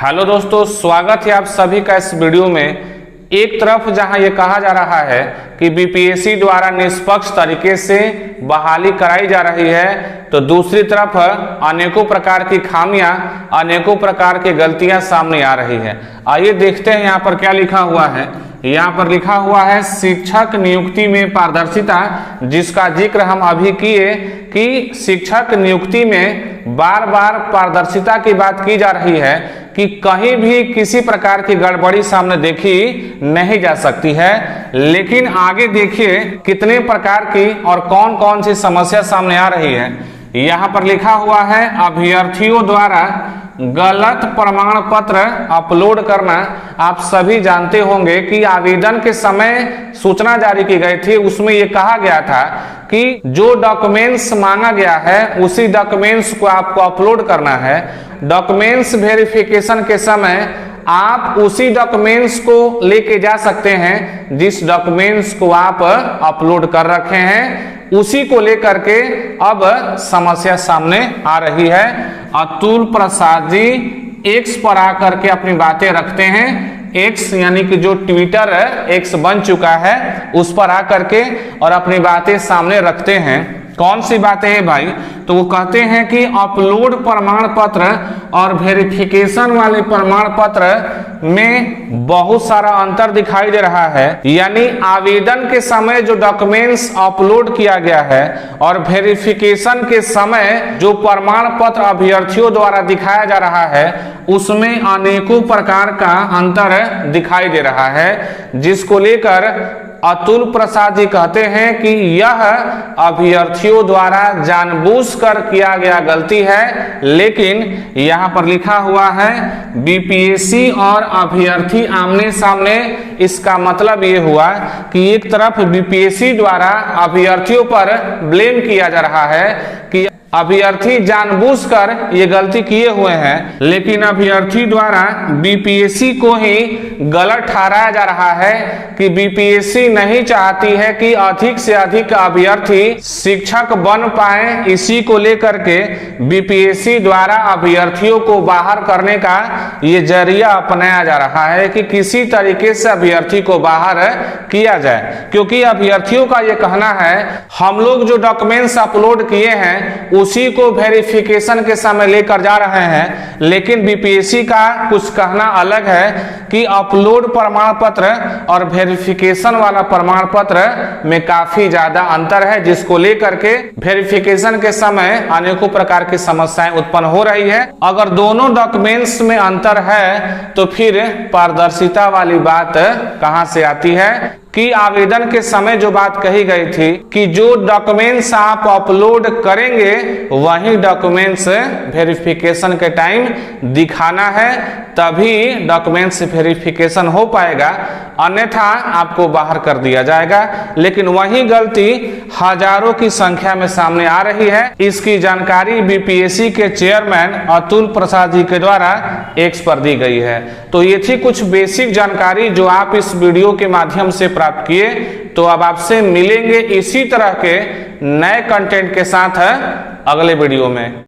Hello दोस्तों, स्वागत है आप सभी का इस वीडियो में। एक तरफ जहां ये कहा जा रहा है कि बीपीएससी द्वारा निष्पक्ष तरीके से बहाली कराई जा रही है, तो दूसरी तरफ अनेकों प्रकार की खामियां, अनेकों प्रकार की गलतियां सामने आ रही है। आइए देखते हैं यहाँ पर क्या लिखा हुआ है। यहाँ पर लिखा हुआ है शिक्षक नियुक्ति में पारदर्शिता, जिसका जिक्र हम अभी किए कि शिक्षक नियुक्ति में बार बार पारदर्शिता की बात की जा रही है कि कहीं भी किसी प्रकार की गड़बड़ी सामने देखी नहीं जा सकती है। लेकिन आगे देखिए कितने प्रकार की और कौन कौन सी समस्या सामने आ रही है। यहाँ पर लिखा हुआ है अभ्यर्थियों द्वारा गलत प्रमाण पत्र अपलोड करना। आप सभी जानते होंगे कि आवेदन के समय सूचना जारी की गई थी, उसमें यह कहा गया था कि जो डॉक्यूमेंट्स मांगा गया है उसी डॉक्यूमेंट्स को आपको अपलोड करना है। डॉक्यूमेंट्स वेरिफिकेशन के समय आप उसी डॉक्यूमेंट्स को लेके जा सकते हैं जिस डॉक्यूमेंट्स को आप अपलोड कर रखे हैं, उसी को लेकर के अब समस्या सामने आ रही है। अतुल प्रसाद जी एक्स पर आकर के अपनी बातें रखते हैं। एक्स यानी कि जो ट्विटर एक्स बन चुका है उस पर आकर के और अपनी बातें सामने रखते हैं। कौन सी बातें हैं भाई? तो वो कहते हैं कि अपलोड प्रमाण पत्र और वेरिफिकेशन वाले प्रमाण पत्र में बहुत सारा अंतर दिखाई दे रहा है। यानी आवेदन के समय जो डॉक्यूमेंट्स अपलोड किया गया है और वेरिफिकेशन के समय जो प्रमाण पत्र अभ्यर्थियों द्वारा दिखाया जा रहा है उसमें अनेकों प्रकार का अंतर दिखाई दे रहा है, जिसको लेकर अतुल प्रसाद जी कहते हैं कि यह अभ्यर्थियों द्वारा जानबूझकर किया गया गलती है। लेकिन यहाँ पर लिखा हुआ है बीपीएससी और अभ्यर्थी आमने सामने। इसका मतलब ये हुआ कि एक तरफ बीपीएससी द्वारा अभ्यर्थियों पर ब्लेम किया जा रहा है कि अभ्यर्थी जानबूझकर ये गलती किए हुए हैं, लेकिन अभ्यर्थी द्वारा बीपीएससी को ही गलत ठहराया जा रहा है कि बीपीएससी नहीं चाहती है कि अधिक से अधिक अभ्यर्थी शिक्षक बन पाए। इसी को लेकर के बीपीएससी द्वारा अभ्यर्थियों को बाहर करने का ये जरिया अपनाया जा रहा है कि किसी तरीके से अभ्यर्थी को बाहर किया जाए। क्योंकि अभ्यर्थियों का ये कहना है हम लोग जो डॉक्यूमेंट्स अपलोड किए हैं उसी को वेरिफिकेशन के समय लेकर जा रहे हैं, लेकिन बीपीएससी का कुछ कहना अलग है कि अपलोड प्रमाण पत्र और वेरिफिकेशन वाला प्रमाण पत्र में काफी ज्यादा अंतर है, जिसको लेकर के वेरिफिकेशन के समय अनेकों प्रकार की समस्याएं उत्पन्न हो रही है। अगर दोनों डॉक्यूमेंट्स में अंतर है तो फिर पारदर्शिता वाली बात कहां से आती है कि आवेदन के समय जो बात कही गई थी कि जो डॉक्यूमेंट्स आप अपलोड करेंगे वही डॉक्यूमेंट्स वेरिफिकेशन के टाइम दिखाना है, तभी डॉक्यूमेंट्स वेरिफिकेशन हो पाएगा, अन्यथा आपको बाहर कर दिया जाएगा। लेकिन वही गलती हजारों की संख्या में सामने आ रही है। इसकी जानकारी बीपीएससी के चेयरमैन अतुल प्रसाद जी के द्वारा एक्स पर दी गई है। तो ये थी कुछ बेसिक जानकारी जो आप इस वीडियो के माध्यम से प्राप्त किए। तो अब आपसे मिलेंगे इसी तरह के नए कंटेंट के साथ अगले वीडियो में।